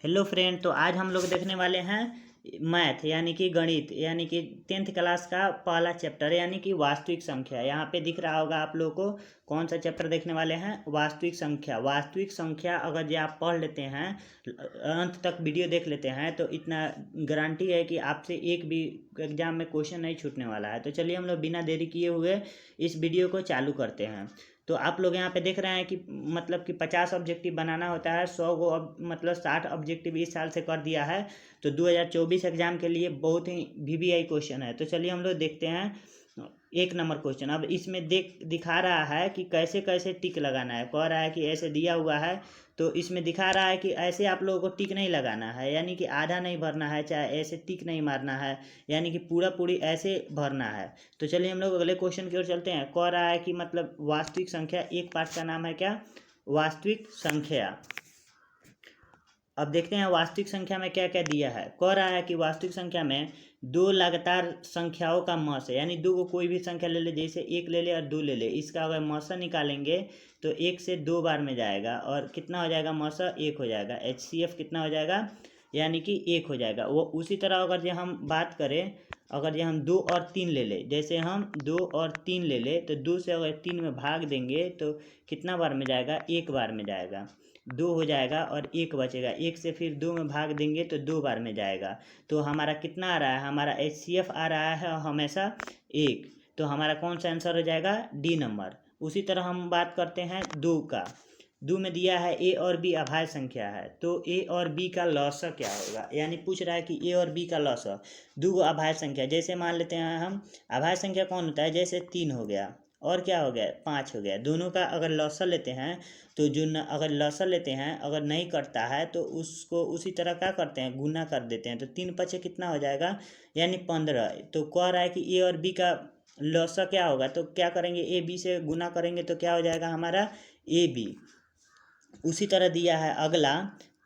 Hello friend, तो आज हम लोग देखने वाले हैं मैथ यानी कि गणित यानी कि 10th क्लास का पहला चैप्टर यानी कि वास्तविक संख्या। यहाँ पे दिख रहा होगा आप लोगों को कौन सा चैप्टर देखने वाले हैं, वास्तविक संख्या। वास्तविक संख्या अगर ये आप पढ़ लेते हैं, अंत तक वीडियो देख लेते हैं, तो इतना गारंटी है कि आपसे एक भी एग्जाम में क्वेश्चन नहीं छूटने वाला है। तो चलिए हम लोग बिना देरी किए हुए इस वीडियो को चालू करते हैं। तो आप लोग यहाँ पे देख रहे हैं कि मतलब कि 50 ऑब्जेक्टिव बनाना होता है, 100 को अब मतलब 60 ऑब्जेक्टिव इस साल से कर दिया है। तो 2024 एग्जाम के लिए बहुत ही वीवीआई क्वेश्चन है। तो चलिए हम लोग देखते हैं 1 नंबर क्वेश्चन। अब इसमें दिखा रहा है कि कैसे कैसे टिक लगाना है। कह रहा है कि ऐसे दिया हुआ है, तो इसमें दिखा रहा है कि ऐसे आप लोगों को टिक नहीं लगाना है, यानी कि आधा नहीं भरना है, चाहे ऐसे टिक नहीं मारना है, यानी कि पूरा पूरी ऐसे भरना है। तो चलिए हम लोग अगले क्वेश्चन की ओर चलते हैं। कह रहा है कि मतलब वास्तविक संख्या, एक पार्ट का नाम है क्या, वास्तविक संख्या। अब देखते हैं वास्तविक संख्या में क्या क्या दिया है। कह रहा है कि वास्तविक संख्या में दो लगातार संख्याओं का मस है, यानी दो को कोई भी संख्या ले ले, जैसे एक ले ले और दो ले ले, इसका अगर मस निकालेंगे तो एक से दो बार में जाएगा और कितना हो जाएगा, मस एक हो जाएगा। HCF कितना हो जाएगा, यानी कि एक हो जाएगा। वो उसी तरह अगर जो हम बात करें, अगर जो हम 2 और 3 ले ले, जैसे हम 2 और 3 ले ले, तो 2 से अगर 3 में भाग देंगे तो कितना बार में जाएगा, एक बार में जाएगा। 2 हो जाएगा और एक बचेगा, एक से फिर 2 में भाग देंगे तो 2 बार में जाएगा। तो हमारा कितना आ रहा है, हमारा HCF आ रहा है हमेशा एक। तो हमारा कौन सा आंसर हो जाएगा, D नंबर। उसी तरह हम बात करते हैं 2 का। 2 में दिया है A और B अभाज्य संख्या है, तो A और B का लॉसा क्या होगा, यानी पूछ रहा है कि A और B का लॉसा। 2 अभाज्य संख्या, जैसे मान लेते हैं हम, अभाज्य संख्या कौन होता है, जैसे 3 हो गया और क्या हो गया, 5 हो गया। दोनों का अगर लॉसा लेते हैं तो अगर लॉसा लेते हैं, अगर नहीं करता है तो उसको उसी तरह क्या करते हैं, गुना कर देते हैं। तो 3 पचे कितना हो जाएगा, यानी 15। तो कह रहा है कि A और B का लॉसा क्या होगा, तो क्या करेंगे, AB से गुना करेंगे तो क्या हो जाएगा हमारा, AB। उसी तरह दिया है अगला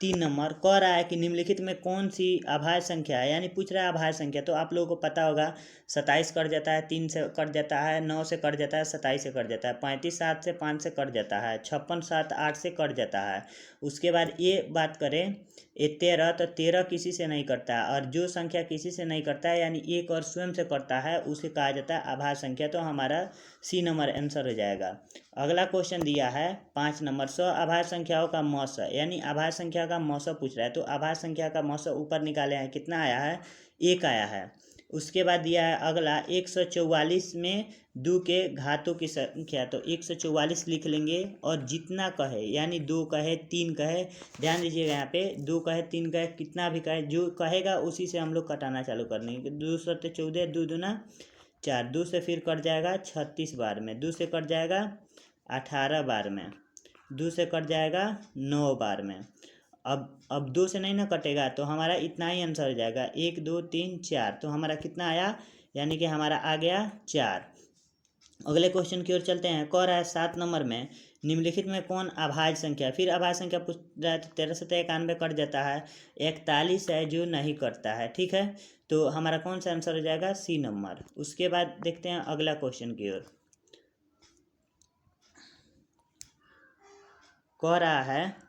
3 नंबर। कह रहा है कि निम्नलिखित में कौन सी अभाज्य संख्या है, यानी पूछ रहा है अभाज्य संख्या। तो आप लोगों को पता होगा 27 कट जाता है, 3 से कट जाता है, 9 से कट जाता है, 27 से कट जाता है, 35 7 से 5 से कट जाता है, 56 7 8 से कट जाता है। उसके बाद ये बात करें, ये 13, तो 13 किसी से नहीं कटता है, और जो संख्या किसी से नहीं कटता है यानी एक और स्वयं से कटता है, उसे कहा जाता है अभाज्य संख्या। तो हमारा C नंबर आंसर हो जाएगा। अगला क्वेश्चन दिया है 5 नंबर, अभाज्य संख्याओं का मौसा, यानी अभाज्य संख्या का मौसा पूछ रहा है। तो अभाज्य संख्या का मौसा ऊपर निकाले हैं, कितना आया है, एक आया है। उसके बाद दिया है अगला 144 में 2 के घातों की संख्या। तो 144 लिख लेंगे, और जितना कहे, यानी 2 कहे 3 कहे, ध्यान दीजिएगा यहाँ पे, 2 कहे 3 कहे, कितना भी कहे, जो कहेगा उसी से हम लोग कटाना चालू कर देंगे। 2 सत्ते 14, 2 दूना 4, 2 से फिर कट जाएगा 36 बार में, 2 से कट जाएगा 18 बार में, 2 से कट जाएगा 9 बार में। अब 2 से नहीं ना कटेगा, तो हमारा इतना ही आंसर हो जाएगा, 1 2 3 4। तो हमारा कितना आया, यानी कि हमारा आ गया 4। अगले क्वेश्चन की ओर चलते हैं। कह रहा है 7 नंबर में निम्नलिखित में कौन अभाज्य संख्या, फिर अभाज्य संख्या पूछ रहा है। तो 13 से 91 कट जाता है, 41 है जो नहीं कटता है, ठीक है। तो हमारा कौन सा आंसर हो जाएगा, C नंबर। उसके बाद देखते हैं अगला क्वेश्चन की ओर। कह रहा है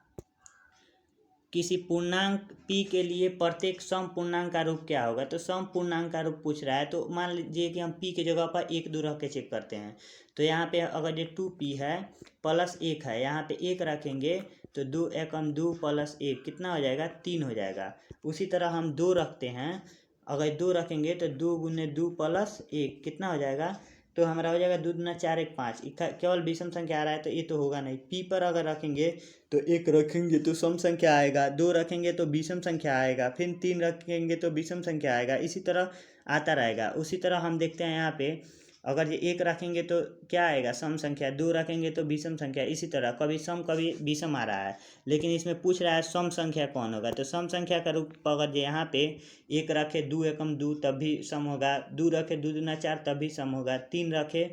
किसी पूर्णांक P के लिए प्रत्येक सम पूर्णांक का रूप क्या होगा। तो सम पूर्णांक का रूप पूछ रहा है, तो मान लीजिए कि हम P के जगह पर 1 2 रख के चेक करते हैं। तो यहाँ पे अगर ये 2P है प्लस 1 है, यहाँ पे 1 रखेंगे तो 2 एकम 2 प्लस 1 कितना हो जाएगा, 3 हो जाएगा। उसी तरह हम 2 रखते हैं, अगर 2 रखेंगे तो 2 गुने 2 प्लस 1 कितना हो जाएगा, तो हमारा हो जाएगा 2 दूना 4 1 5। केवल विषम संख्या आ रहा है तो ये तो होगा नहीं। P पर अगर रखेंगे तो 1 रखेंगे तो सम संख्या आएगा, 2 रखेंगे तो विषम संख्या आएगा, फिर 3 रखेंगे तो विषम संख्या आएगा, इसी तरह आता रहेगा। उसी तरह हम देखते हैं यहाँ पे, अगर ये 1 रखेंगे तो क्या आएगा, सम संख्या, 2 रखेंगे तो विषम संख्या, इसी तरह कभी सम कभी विषम आ रहा है। लेकिन इसमें पूछ रहा है सम संख्या कौन होगा। तो सम संख्या का रूप अगर यहाँ पे 1 रखे 2 एकम 2 तब भी सम होगा, 2 रखे 2 दूना 4 तब भी सम होगा, 3 रखे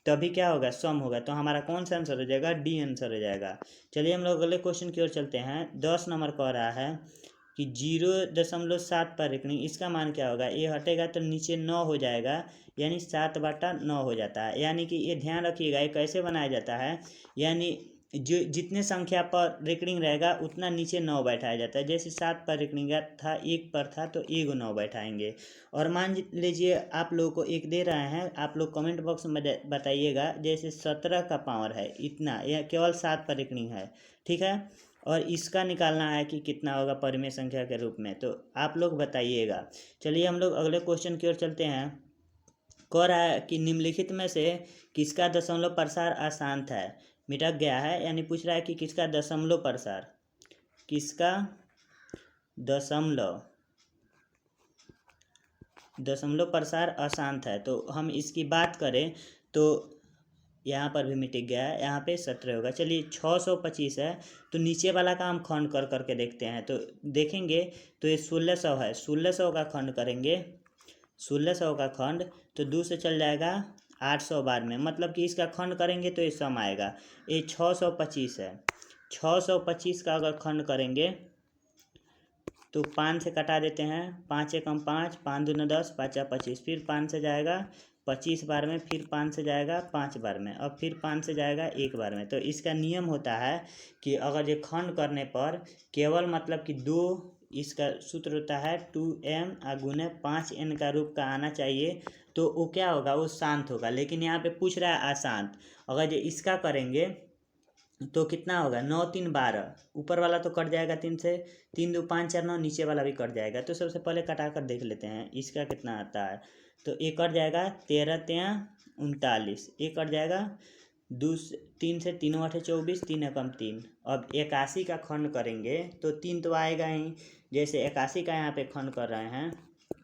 तभी क्या होगा, सम होगा। तो हमारा कौन सा आंसर हो जाएगा, D आंसर हो जाएगा। चलिए हम लोग अगले क्वेश्चन की ओर चलते हैं। 10 नंबर कह रहा है कि 0.7 पर रेखनी, इसका मान क्या होगा, ये हटेगा तो नीचे 9 हो जाएगा, यानी 7/9 हो जाता है। यानी कि ये ध्यान रखिएगा, ये कैसे बनाया जाता है, यानी जो जितने संख्या पर रेकरिंग रहेगा उतना नीचे 9 बैठाया जाता है। जैसे 7 पर रेकरिंग था, 1 पर था तो 1 9 बैठाएंगे। और मान लीजिए आप लोगों को एक दे रहे हैं, आप लोग कमेंट बॉक्स में बताइएगा। जैसे 17 का पावर है इतना, यह केवल 7 पर रेकरिंग है, ठीक है। और इसका निकालना है कि कितना होगा परिमेय संख्या के रूप में, तो आप लोग बताइएगा। चलिए हम लोग अगले क्वेश्चन की ओर चलते हैं। कह रहा है कि निम्नलिखित में से किसका दशमलव प्रसार अशांत है, मिटक गया है। यानी पूछ रहा है कि किसका दशमलव प्रसार, किसका दशमलव प्रसार अशांत है। तो हम इसकी बात करें तो यहाँ पर भी मिट गया है, यहाँ पे 17 होगा। चलिए 625 है, तो नीचे वाला का हम खंड कर करके देखते हैं। तो देखेंगे तो ये 1600 है, 1600 का खंड करेंगे, 1600 का खंड तो 2 से चल जाएगा 800 बार में, मतलब कि इसका खंड करेंगे तो ये सम आएगा। ये 625 है, 625 का अगर खंड करेंगे तो 5 से कटा देते हैं, 5 एकम 5, 5 दूना 10, 5 25, फिर 5 से जाएगा 25 बार में, फिर 5 से जाएगा 5 बार में, और फिर 5 से जाएगा 1 बार में। तो इसका नियम होता है कि अगर ये खंड करने पर केवल मतलब कि 2, इसका सूत्र होता है 2m गुने 5n का रूप का आना चाहिए, तो वो क्या होगा, वो शांत होगा। लेकिन यहाँ पे पूछ रहा है अशांत। अगर ये इसका करेंगे तो कितना होगा, 9 3 12, ऊपर वाला तो कट जाएगा 3 से, 3 2 5 4 9, नीचे वाला भी कट जाएगा। तो सबसे पहले कटा कर देख लेते हैं इसका कितना आता है। तो ये कट जाएगा 13 3 39, ये कट जाएगा 2 3 से 3 8 24, 3 एकम 3। अब 81 का खंड करेंगे तो 3 तो आएगा ही। जैसे 81 का यहाँ पे खंड कर रहे हैं,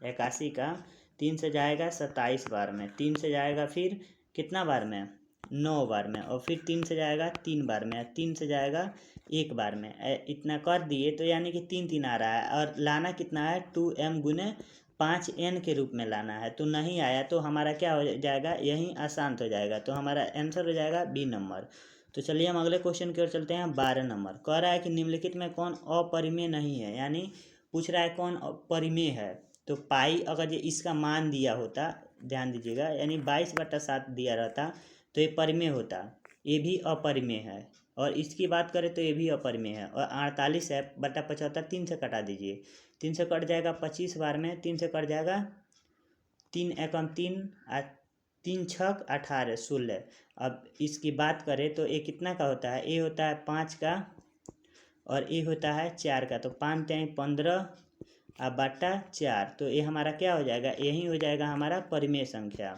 81 का 3 से जाएगा 27 बार में, 3 से जाएगा फिर कितना बार में, 9 बार में, और फिर 3 से जाएगा 3 बार में, 3 से जाएगा 1 बार में। इतना कर दिए तो यानी कि 3 3 आ रहा है, और लाना कितना है 2m गुने 5n के रूप में लाना है। तो नहीं आया तो हमारा क्या हो जाएगा, यहीं अशांत हो जाएगा। तो हमारा आंसर हो जाएगा बी नंबर। तो चलिए हम अगले क्वेश्चन की ओर चलते हैं। 12 नंबर कह रहा है कि निम्नलिखित में कौन अपरिमेय नहीं है, यानी पूछ रहा है कौन परिमेय है। तो पाई अगर ये इसका मान दिया होता, ध्यान दीजिएगा, यानी 22/7 दिया रहता तो ये परिमेय होता, ये भी अपरिमेय है। और इसकी बात करें तो ये भी अपरिमेय है। और 48 है बटा 75, 3 से कटा दीजिए, 3 से कट जाएगा 25 बार में, 3 से कट जाएगा 3 एकम 3, 3 छक 18 16। अब इसकी बात करें तो ये कितना का होता है, ये होता है 5 का और ये होता है 4 का। तो 5 3 15 बटा 4, तो ये हमारा क्या हो जाएगा, यही हो जाएगा हमारा परिमेय संख्या।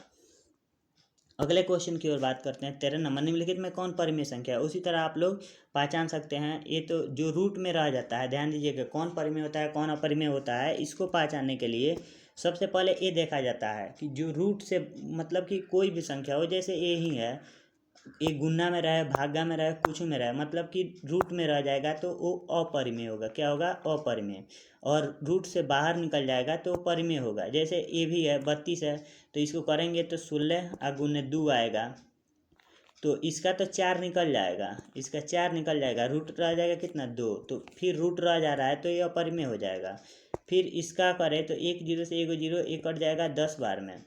अगले क्वेश्चन की ओर बात करते हैं। 13 नंबर, निम्नलिखित में कौन परिमेय संख्या है। उसी तरह आप लोग पहचान सकते हैं, ये तो जो रूट में रह जाता है, ध्यान दीजिएगा कौन परिमेय होता है कौन अपरिमेय होता है। इसको पहचानने के लिए सबसे पहले ये देखा जाता है कि जो रूट से मतलब कि कोई भी संख्या हो, जैसे ये ही है, ये गुना में रहे, भागा में रहे, कुछ में रहे, मतलब कि रूट में रह जाएगा तो वो अपरिमेय होगा। क्या होगा, अपरिमेय। और रूट से बाहर निकल जाएगा तो परिमेय होगा। जैसे ये भी है 32 है, तो इसको करेंगे तो 16 गुने 2 आएगा, तो इसका तो 4 निकल जाएगा, इसका 4 निकल जाएगा, रूट रह जाएगा कितना 2, तो फिर रूट रह जा रहा है तो ये अपरिमेय हो जाएगा। फिर इसका करें तो 1 0 से 1 0, एक कट जाएगा 10 बार में,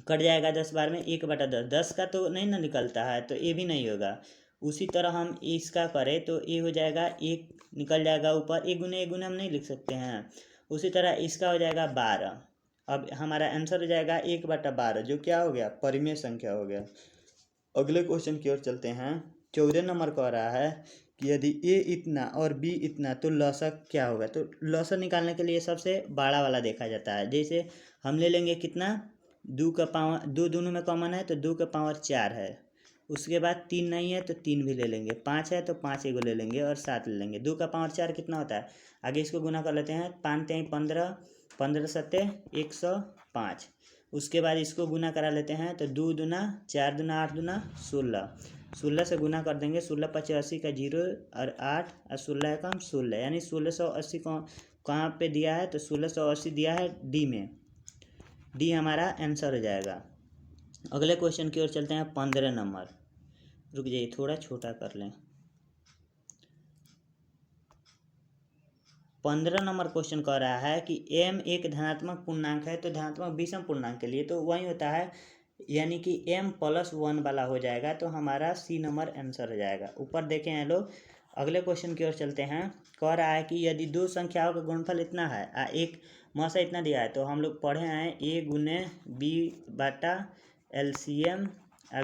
कट जाएगा 10 बार में, 1/10, 10 का तो नहीं ना निकलता है, तो ये भी नहीं होगा। उसी तरह हम इसका करें तो ये हो जाएगा 1 निकल जाएगा ऊपर, 1 गुने हम नहीं लिख सकते हैं। उसी तरह इसका हो जाएगा 12। अब हमारा आंसर हो जाएगा 1/12, जो क्या हो गया, परिमेय संख्या हो गया। अगले क्वेश्चन की ओर चलते हैं। 14 नंबर कह रहा है कि यदि ए इतना और बी इतना तो लसक क्या होगा। तो लसक निकालने के लिए सबसे बड़ा वाला देखा जाता है। जैसे हम ले लेंगे कितना, 2 का पावर, 2 दोनों में कॉमन है तो 2 का पावर 4 है। उसके बाद 3 नहीं है तो 3 भी ले लेंगे, 5 है तो 5 एगो ले लेंगे और 7 ले लेंगे। 2 का पावर 4 कितना होता है, आगे इसको गुना कर लेते हैं, 5 3 15, 15 7 105। उसके बाद इसको गुना करा लेते हैं तो 2 दूना 4 दूना 8 दूना 16, 16 से गुना कर देंगे, 16 5 80 का 0 और 8 और 16 एकम 16, यानी 1680 को कहाँ पे दिया है, तो 1680 दिया है डी में, डी हमारा आंसर हो जाएगा। अगले क्वेश्चन की ओर चलते हैं। 15 नंबर, रुक जाइए थोड़ा छोटा कर लें। 15 नंबर क्वेश्चन कह रहा है कि m एक धनात्मक पूर्णांक है, तो धनात्मक विषम पूर्णांक के लिए तो वही होता है यानी कि m+1 वाला हो जाएगा, तो हमारा सी नंबर आंसर हो जाएगा। ऊपर देखें हैं लोग, अगले क्वेश्चन की ओर चलते हैं। कह रहा है कि यदि दो संख्याओं का गुणनफल इतना है, एक मौसा इतना दिया है, तो हम लोग पढ़े हैं a गुने b बटा LCM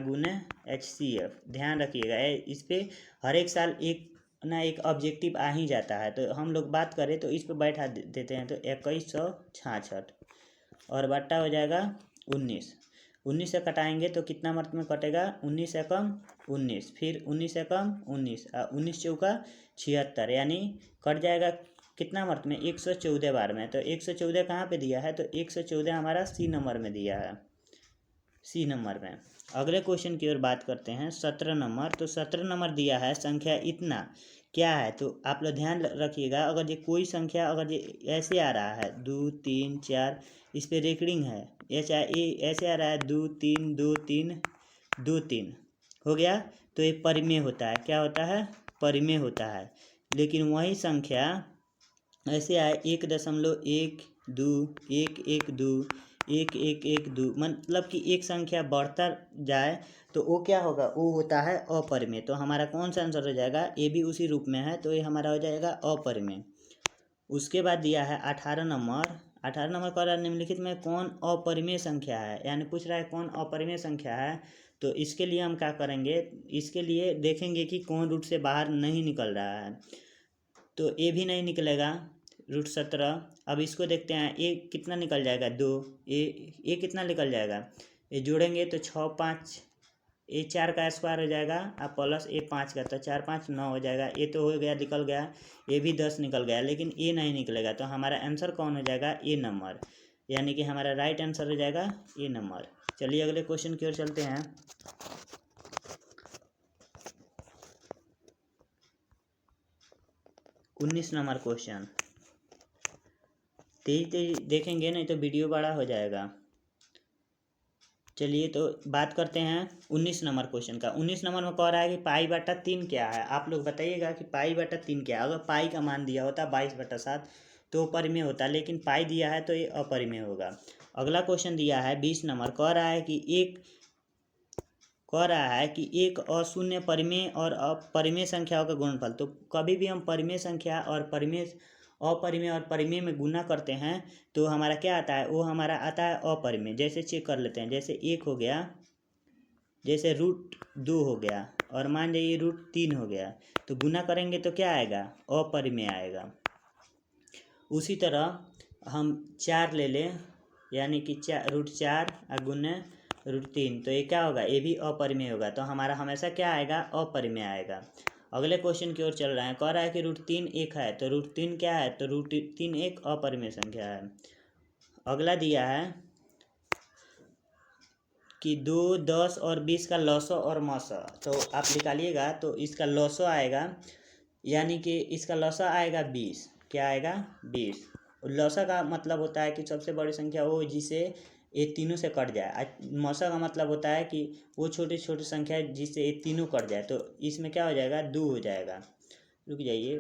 गुने HCF। ध्यान रखिएगा, इस पर हर एक साल एक ना एक ऑब्जेक्टिव आ ही जाता है। तो हम लोग बात करें तो इस पर बैठा देते हैं, तो 2166 और बट्टा हो जाएगा 19 से कटाएंगे तो कितना मर्त में कटेगा, 19 एकम 19, फिर 19 एकम 19, 19 चौका 76, यानी कट जाएगा कितना मर्त में, 114 बार में। तो 114 कहाँ पे दिया है, तो 114 हमारा सी नंबर में दिया है, सी नंबर में। अगले क्वेश्चन की ओर बात करते हैं, 17 नंबर। तो 17 नंबर दिया है संख्या इतना क्या है, तो आप लोग ध्यान रखिएगा। अगर ये कोई संख्या अगर ये ऐसे आ रहा है 2 3 4, इस पर रेकरिंग है, ऐसे आ रहा है 2 3 2 3 2 3 हो गया, तो ये परिमेय होता है। क्या होता है, परिमेय होता है। लेकिन वही संख्या ऐसे आए 1.12 1 1 2 1 1 1 2, मतलब कि एक संख्या बढ़ता जाए तो वो क्या होगा, वो होता है अपरिमेय। तो हमारा कौन सा आंसर हो जाएगा, ये भी उसी रूप में है, तो ये हमारा हो जाएगा अपरिमेय। उसके बाद दिया है 18 नंबर। 18 नंबर कह रहा है निम्नलिखित में कौन अपरिमेय संख्या है, यानी पूछ रहा है कौन अपरिमेय संख्या है। तो इसके लिए हम क्या करेंगे, इसके लिए देखेंगे कि कौन रूट से बाहर नहीं निकल रहा है। तो ए भी नहीं निकलेगा, रूट 17। अब इसको देखते हैं, ए कितना निकल जाएगा, 2, ए कितना निकल जाएगा, ये जोड़ेंगे तो 6 5, ए 4 का स्क्वायर हो जाएगा, अब प्लस ए 5 का, तो 4 5 9 हो जाएगा। ए तो हो गया, निकल गया, ए भी 10 निकल गया, लेकिन ए नहीं निकलेगा। तो हमारा आंसर कौन हो जाएगा, ए नंबर, यानी कि हमारा राइट आंसर हो जाएगा ए नंबर। चलिए अगले क्वेश्चन की ओर चलते हैं। 19 नंबर क्वेश्चन, तेज देखेंगे नहीं तो वीडियो बड़ा हो जाएगा। चलिए तो बात करते हैं 19 नंबर क्वेश्चन का। 19 नंबर में कह रहा है कि पाई बटा 3 क्या है। आप लोग बताइएगा कि पाई बटा 3 क्या है। अगर पाई का मान दिया होता 22/7 तो परिमेय होता, लेकिन पाई दिया है तो ये अपरिमेय होगा। अगला क्वेश्चन दिया है 20 नंबर, कह रहा है कि एक अशून्य परिमेय और अपरिमेय संख्याओं का गुणनफल। तो कभी भी हम परिमेय संख्या और अपरिमेय और परिमेय में गुना करते हैं तो हमारा क्या आता है, वो हमारा आता है अपरिमेय। जैसे चेक कर लेते हैं, जैसे 1 हो गया, जैसे √2 हो गया, और मान जाइए √3 हो गया, तो गुना करेंगे तो क्या आएगा, अपरिमेय आएगा। उसी तरह हम 4 ले लें, यानी कि √4 गुने √3, तो ये क्या होगा, ये भी अपरिमेय होगा। तो हमारा हमेशा क्या आएगा, अपरिमेय आएगा। अगले क्वेश्चन की ओर चल रहे हैं, कह रहा है कि √3 1 है, तो √3 क्या है, तो √3 एक अपरिमेय संख्या है। अगला दिया है कि 2 10 और 20 का लॉसो और मौसो, तो आप निकालिएगा तो इसका लॉसो आएगा, यानी कि इसका लॉसो आएगा 20। क्या आएगा, 20। लॉसो का मतलब होता है कि सबसे बड़ी संख्या वो जिसे ये तीनों से कट जाए। मौसा का मतलब होता है कि वो छोटी छोटी संख्या है जिससे ये तीनों कट जाए। तो इसमें क्या हो जाएगा, 2 हो जाएगा। रुक जाइए,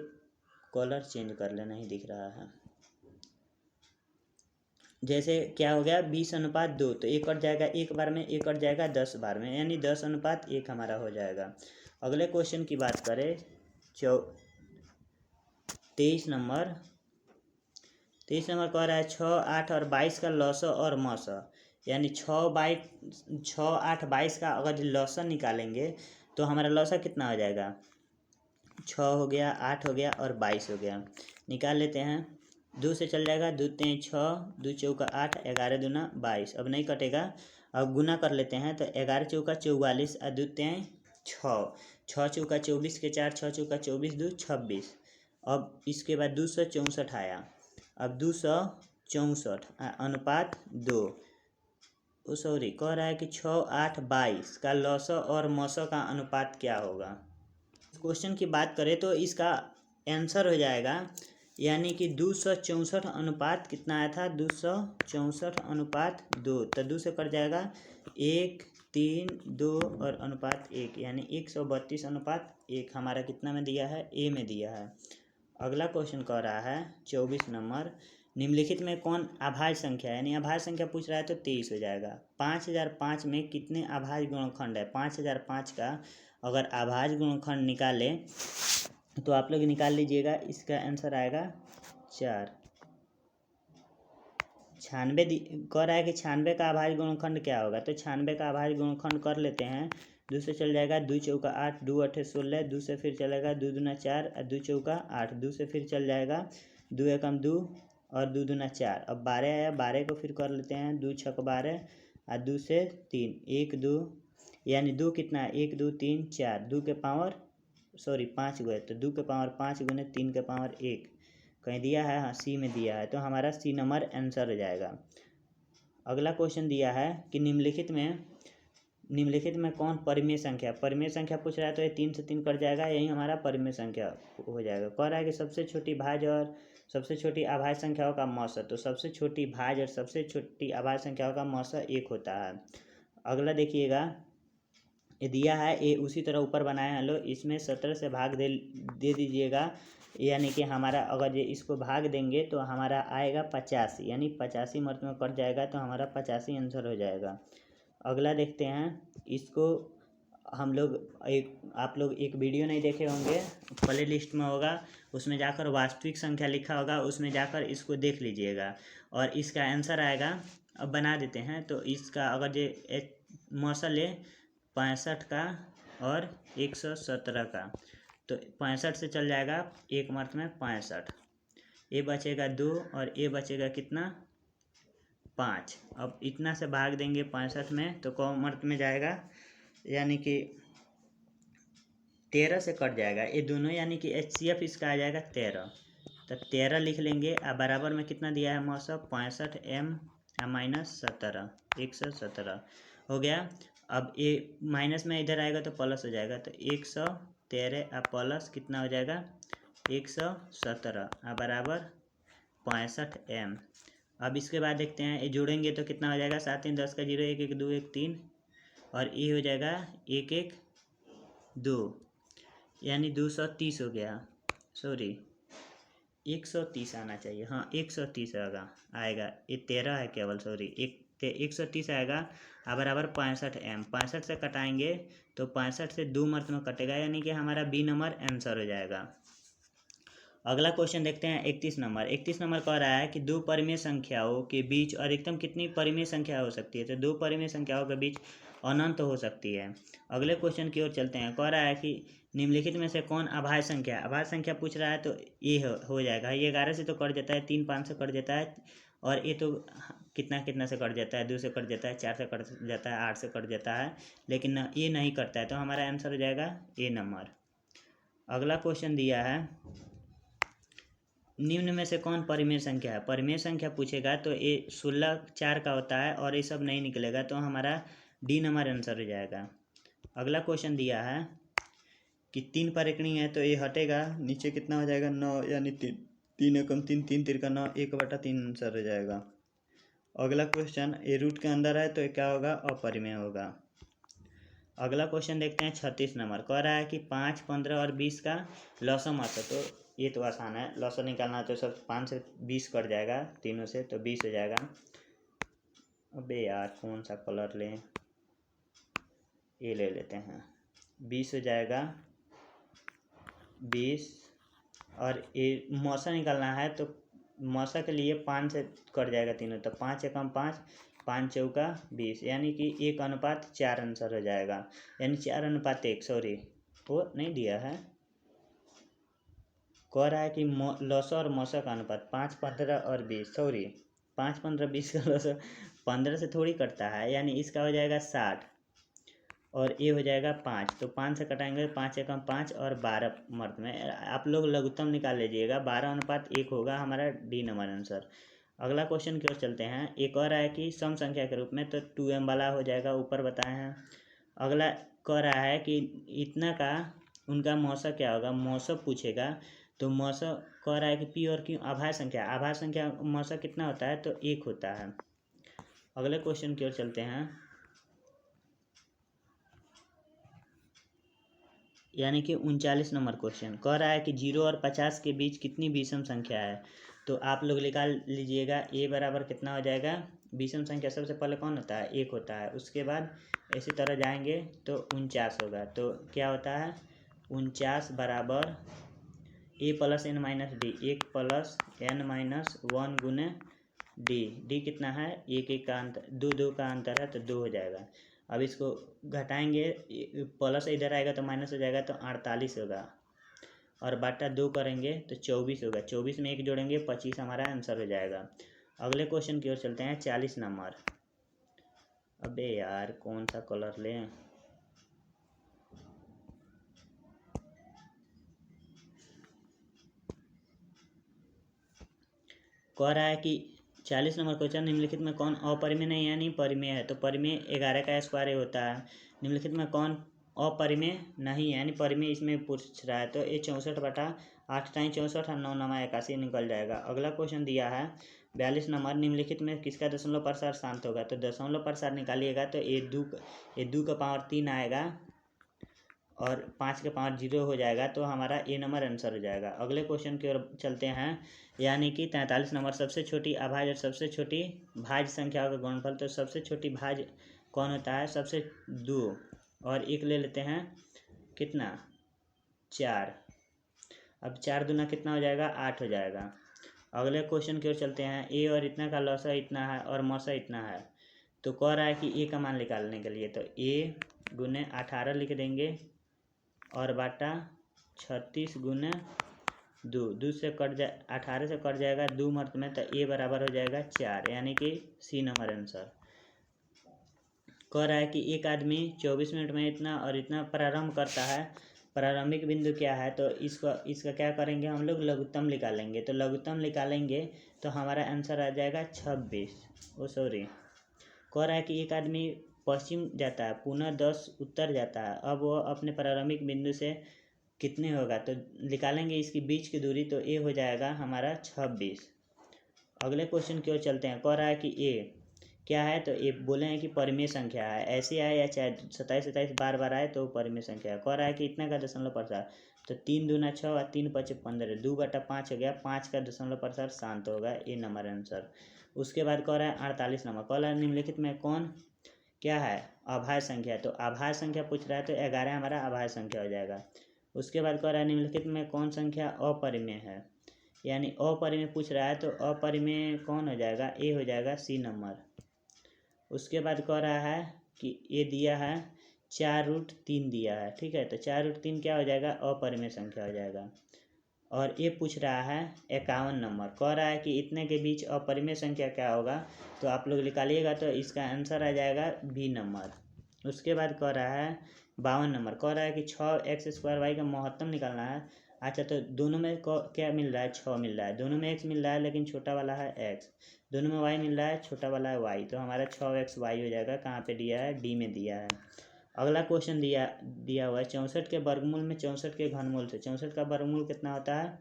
कलर चेंज कर ले, नहीं दिख रहा है। जैसे क्या हो गया, 20:2, तो एक कट जाएगा 1 बार में, एक कट जाएगा 10 बार में, यानी 10:1 हमारा हो जाएगा। अगले क्वेश्चन की बात करें 23 नंबर। 23 नंबर कह रहा है 6 8 और 22 का लॉसो और मौसो, यानी 6 8 22 का अगर लॉसो निकालेंगे तो हमारा लॉसो कितना हो जाएगा, 6 हो गया, 8 हो गया और 22 हो गया। निकाल लेते हैं, 2 से चल जाएगा, 2 3 6, 2 चौका 8, 11 दूना 22, अब नहीं कटेगा। अब गुना कर लेते हैं, तो 11 चौका 44 और 2 3 6, 6 चौका 24 के 4, 6 चौका 24 2 26। अब इसके बाद 264 आया, अब 264 अनुपात 2, सॉरी कह रहा है कि 6 8 22 का लॉसो और मौसो का अनुपात क्या होगा। क्वेश्चन की बात करें तो इसका आंसर हो जाएगा, यानी कि 264 अनुपात कितना आया था, 264 अनुपात 2, तो 2 से कट जाएगा 1 3 2 और अनुपात 1, यानी 132 अनुपात 1 हमारा कितना में दिया है, ए में दिया है। अगला क्वेश्चन कह रहा है 24 नंबर निम्नलिखित में कौन अभाज्य संख्या है, यानी अभाज्य संख्या पूछ रहा है तो 23 हो जाएगा। 5005 में कितने अभाज्य गुणनखंड है? 5005 का अगर अभाज्य गुणनखंड निकालें तो आप लोग निकाल लीजिएगा, इसका आंसर आएगा 4। 96 कह रहा है कि 96 का अभाज्य गुणनखंड क्या होगा, तो 96 का अभाज्य गुणनखंड कर लेते हैं। 2 से चल जाएगा, 2 चौका 8, 2 8 16, 2 से फिर चलेगा 2 दूना 4 और 2 चौका 8, 2 से फिर चल जाएगा 2 एकम 2 और 2 दूना 4। अब 12 आया, 12 को फिर कर लेते हैं, 2 छक 12 और 2 से 3, 1 2 यानी 2 कितना है, 1 2 3 4, 2 के पावर 5 गए, तो 2 के पावर 5 गुने 3 के पावर 1 कहीं दिया है, हाँ सी में दिया है, तो हमारा सी नंबर आंसर हो जाएगा। अगला क्वेश्चन दिया है कि निम्नलिखित में कौन परिमेय संख्या, परिमेय संख्या पूछ रहा है तो ये 3 से 3 कट जाएगा, यही हमारा परिमेय संख्या हो जाएगा। कह रहा है कि सबसे छोटी भाज्य और सबसे छोटी अभाज्य संख्याओं का मौसा, तो सबसे छोटी भाज्य और सबसे छोटी अभाज्य संख्याओं का मौसा 1 होता है। अगला देखिएगा, ये दिया है, ये उसी तरह ऊपर बनाए हैं लोग, इसमें 17 से भाग दे दीजिएगा, यानी कि हमारा अगर ये इसको भाग देंगे तो हमारा आएगा 85, यानी 85 मर्त में कट जाएगा, तो हमारा 85 आंसर हो जाएगा। अगला देखते हैं, इसको हम लोग आप लोग एक वीडियो नहीं देखे होंगे, प्ले लिस्ट में होगा, उसमें जाकर वास्तविक संख्या लिखा होगा, उसमें जाकर इसको देख लीजिएगा और इसका आंसर आएगा। अब बना देते हैं, तो इसका अगर ये मौसा ले 65 का और 117 का, तो 65 से चल जाएगा एक मर्त में 65, ये बचेगा 2 और ये बचेगा कितना 5। अब इतना से भाग देंगे 65 में तो कौन मर्त में जाएगा, यानी कि 13 से कट जाएगा ये दोनों, यानी कि HCF इसका आ जाएगा 13, तो 13 लिख लेंगे। अब बराबर में कितना दिया है मौसा 65 m माइनस 17, 117 हो गया। अब ये माइनस में इधर आएगा तो प्लस हो जाएगा, तो 113 अब प्लस कितना हो जाएगा 117 बराबर 65 m। अब इसके बाद देखते हैं, ये जोड़ेंगे तो कितना हो जाएगा 7 3 10 का 0, 1 1 2 1 3 और ये हो जाएगा 1 1 2, यानी 230 हो गया, सॉरी 130 आना चाहिए, हाँ 130 आएगा, ये 13 है केवल, सॉरी 130 आएगा बराबर 65 m। 65 से कटाएंगे तो 65 से 2 मर्त में कटेगा, यानी कि हमारा बी नंबर आंसर हो जाएगा। अगला क्वेश्चन देखते हैं 31 नंबर। 31 नंबर कह रहा है कि दो परिमेय संख्याओं के बीच अधिकतम कितनी परिमेय संख्या हो सकती है, तो दो परिमेय संख्याओं के बीच अनंत हो सकती है। अगले क्वेश्चन की ओर चलते हैं। कह रहा है कि निम्नलिखित में से कौन अभाज्य संख्या, अभाज्य संख्या पूछ रहा है तो ये हो जाएगा। ये 11 से तो कट जाता है, 3 5 से कट जाता है, और ये तो कितना से कट जाता है, 2 से कट जाता है, 4 से कट जाता है, 8 से कट जाता है, लेकिन ये नहीं कटता है, तो हमारा आंसर हो जाएगा ए नंबर। अगला क्वेश्चन दिया है, निम्न में से कौन परिमेय संख्या है, परिमेय संख्या पूछेगा तो ये 16 4 का होता है और ये सब नहीं निकलेगा, तो हमारा डी नंबर आंसर हो जाएगा। अगला क्वेश्चन दिया है कि 3 परिकणी है तो ये हटेगा, नीचे कितना हो जाएगा 9, यानी 3 एकम 3 3 तिरका 9, 1/3 आंसर हो जाएगा। अगला क्वेश्चन, ये रूट के अंदर है तो ये क्या होगा, अपरिमेय होगा। अगला क्वेश्चन देखते हैं 36 नंबर। कह रहा है कि 5 15 और 20 का लसम आता, तो ये तो आसान है, लसम निकालना तो सब 5 से 20 कट जाएगा तीनों से, तो 20 हो जाएगा। अबे यार कौन सा कलर लें, ये ले लेते हैं, 20 हो जाएगा 20, और ये मौसा निकालना है तो मौसा के लिए 5 से कट जाएगा तीनों, तो 5 एकम 5, 5 चौका 20, यानी कि 1:4 आंसर हो जाएगा, यानी 4:1, सॉरी वो नहीं दिया है। कह रहा है कि लौसा और मौसा का अनुपात 5 15 और 20, सॉरी 5 15 20 का लौसा 15 से थोड़ी कटता है, यानी इसका हो जाएगा 60 और ये हो जाएगा 5, तो 5 से कटाएंगे, 5 एकम 5 और 12 मर्द में, आप लोग लघुत्तम निकाल लीजिएगा, 12:1 होगा हमारा डी नंबर आंसर। अगला क्वेश्चन की ओर चलते हैं। एक और है कि सम संख्या के रूप में, तो 2m वाला हो जाएगा, ऊपर बताए हैं। अगला कह रहा है कि इतना का उनका मौसा क्या होगा, मौसा पूछेगा, तो मौसा कह रहा है कि पी और क्यू अभाज्य संख्या मौसा कितना होता है, तो 1 होता है। अगले क्वेश्चन की ओर चलते हैं, यानी कि 39 नंबर क्वेश्चन। कह रहा है कि 0 और 50 के बीच कितनी विषम संख्या है, तो आप लोग निकाल लीजिएगा। ए बराबर कितना हो जाएगा, विषम संख्या सबसे पहले कौन होता है, 1 होता है। उसके बाद इसी तरह जाएंगे तो 49 होगा। तो क्या होता है, 49 बराबर a plus n minus d, 1 plus n minus 1 गुने डी। डी कितना है, 1 का अंतर, 2 का अंतर है तो 2 हो जाएगा। अब इसको घटाएंगे, प्लस इधर आएगा तो माइनस हो जाएगा, तो 48 होगा। और बाटा 2 करेंगे तो 24 होगा। 24 में 1 जोड़ेंगे 25 हमारा आंसर हो जाएगा। अगले क्वेश्चन की ओर चलते हैं, 40 नंबर। अबे यार कौन सा कलर लें, कह रहा है कि 40 नंबर क्वेश्चन, निम्नलिखित में कौन अपरिमेय नहीं यानी परिमेय है। तो परिमेय 11 का स्क्वायर होता है। निम्नलिखित में कौन अपरिमेय नहीं यानी परिमेय इसमें पूछ रहा है। तो ये 64/8 टाइम 64 और 9 9 81 निकल जाएगा। अगला क्वेश्चन दिया है 42 नंबर, निम्नलिखित में किसका दशमलव प्रसार शांत होगा। तो दशमलव प्रसार निकालिएगा तो ये 2 का पावर 3 आएगा और 5 का पावर 0 हो जाएगा। तो हमारा ए नंबर आंसर हो जाएगा। अगले क्वेश्चन की ओर चलते हैं, यानी कि 43 नंबर, सबसे छोटी अभाज्य और सबसे छोटी भाज्य संख्याओं का गुणनफल। तो सबसे छोटी भाज्य कौन होता है, सबसे 2 और 1 ले लेते हैं, कितना 4। अब 4 दूना कितना हो जाएगा, 8 हो जाएगा। अगले क्वेश्चन की ओर चलते हैं, ए और इतना का लौसा इतना है और मौसा इतना है। तो कह रहा है कि ए का मान निकालने के लिए, तो ए गुने 18 लिख देंगे और बाटा 36 गुने 2 से कट जाए, 18 से कट जाएगा 2 मर्त में, तो ए बराबर हो जाएगा 4, यानी कि सी नंबर आंसर। कह रहा है कि एक आदमी 24 मिनट में इतना और इतना प्रारंभ करता है, प्रारंभिक बिंदु क्या है। तो इसका क्या करेंगे हम लोग, लघुत्तम निकालेंगे। तो लघुत्तम निकालेंगे तो हमारा आंसर आ जाएगा 26। कह रहा है कि एक आदमी पश्चिम जाता है, पुनः 10 उत्तर जाता है। अब वो अपने प्रारंभिक बिंदु से कितने होगा, तो निकालेंगे इसकी बीच की दूरी। तो ए हो जाएगा हमारा 26। अगले क्वेश्चन की ओर चलते हैं। कह रहा है कि ए क्या है, तो ये बोले हैं कि परिमेय संख्या है। ऐसे आए या चाहे 27 बार बार आए तो परिमेय संख्या है। कह रहा है कि इतना का दशमलव प्रसार, तो 3 दूना 6 और 3 5 15, 2/5 हो गया। 5 का दशमलव प्रसार शांत होगा, ए नंबर आंसर। उसके बाद कह रहा है 48 नंबर, कह रहा है निम्नलिखित में कौन क्या है, अभाज्य संख्या। तो अभाज्य संख्या पूछ रहा है, तो 11 हमारा अभाज्य संख्या हो जाएगा। उसके बाद कह रहा है निम्नलिखित में कौन संख्या अपरिमेय है, यानी अपरिमेय पूछ रहा है। तो अपरिमेय कौन हो जाएगा, ए हो जाएगा सी नंबर। उसके बाद कह रहा है कि ये दिया है 4√3 दिया है, ठीक है। तो 4√3 क्या हो जाएगा, अपरिमेय संख्या हो जाएगा। और ये पूछ रहा है 51 नंबर, कह रहा है कि इतने के बीच अपरिमेय संख्या क्या होगा। तो आप लोग निकालिएगा तो इसका आंसर आ जाएगा बी नंबर। उसके बाद कह रहा है 52 नंबर, कह रहा है कि 6x² y का महत्तम निकालना है। अच्छा, तो दोनों में क्या मिल रहा है, 6 मिल रहा है। दोनों में x मिल रहा है लेकिन छोटा वाला है x, दोनों में y मिल रहा है, छोटा वाला है y। तो हमारा 6xy हो जाएगा। कहाँ पे दिया है, डी में दिया है। अगला क्वेश्चन दिया हुआ है 64 के वर्गमूल में 64 के घनमूल से। 64 का वर्गमूल कितना होता है,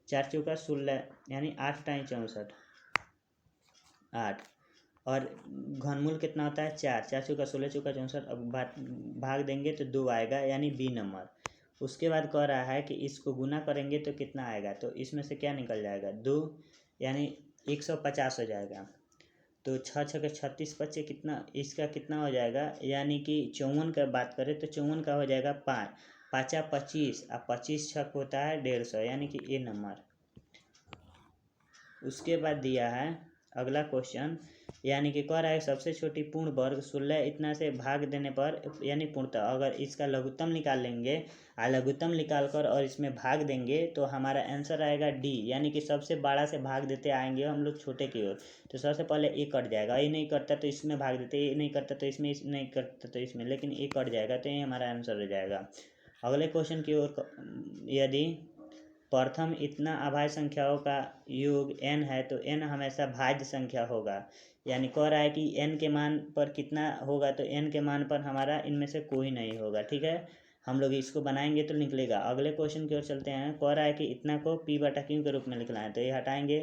4 चौका 16, यानी 8 टाइम 64 8, और घनमूल कितना होता है 4, 4 चौका 16 चौका 64। अब भाग देंगे तो 2 आएगा, यानी बी नंबर। उसके बाद कह रहा है कि इसको गुना करेंगे तो कितना आएगा। तो इसमें से क्या निकल जाएगा, 2, यानी 150 हो जाएगा। तो 6 6 के 36 25 कितना, इसका कितना हो जाएगा, यानी कि 54 का बात करें तो 54 का हो जाएगा 5 5 25 और 25 छक होता है 150, यानी कि ए नंबर। उसके बाद दिया है अगला क्वेश्चन, यानी कि कह रहा है सबसे छोटी पूर्ण वर्ग 16 इतना से भाग देने पर, यानी पूर्णतः अगर इसका लघुत्तम निकाल लेंगे और लघुत्तम निकाल कर और इसमें भाग देंगे तो हमारा आंसर आएगा डी, यानी कि सबसे बड़ा से भाग देते आएंगे हम लोग छोटे की ओर। तो सबसे पहले ए कट जाएगा, ए नहीं कटता तो इसमें भाग देते, ए नहीं करता तो इसमें, नहीं करता तो इसमें, लेकिन ए कट जाएगा तो ये हमारा आंसर हो जाएगा। अगले क्वेश्चन की ओर, यदि प्रथम इतना अभाज्य संख्याओं का योग n है तो n हमेशा भाज्य संख्या होगा। यानी कह रहा है कि n के मान पर कितना होगा, तो n के मान पर हमारा इनमें से कोई नहीं होगा, ठीक है। हम लोग इसको बनाएंगे तो निकलेगा। अगले क्वेश्चन की ओर चलते हैं। कह रहा है कि इतना को p/q के रूप में लिखना है। तो ये हटाएंगे,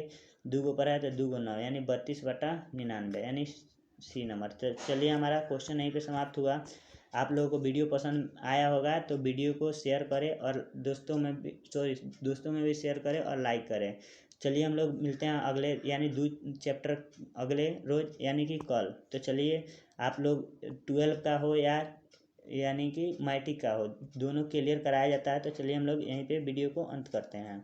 2 को पर है तो 2 को 9, यानी 32/99, यानी सी नंबर। तो चलिए हमारा क्वेश्चन यहीं पे समाप्त हुआ। आप लोगों को वीडियो पसंद आया होगा तो वीडियो को शेयर करें और दोस्तों में भी शेयर करें और लाइक करें। चलिए हम लोग मिलते हैं अगले यानी चैप्टर अगले रोज यानी कि कल। तो चलिए आप लोग 12 का हो या यानी कि मैट्रिक का हो, दोनों क्लियर कराया जाता है। तो चलिए हम लोग यहीं पे वीडियो को अंत करते हैं।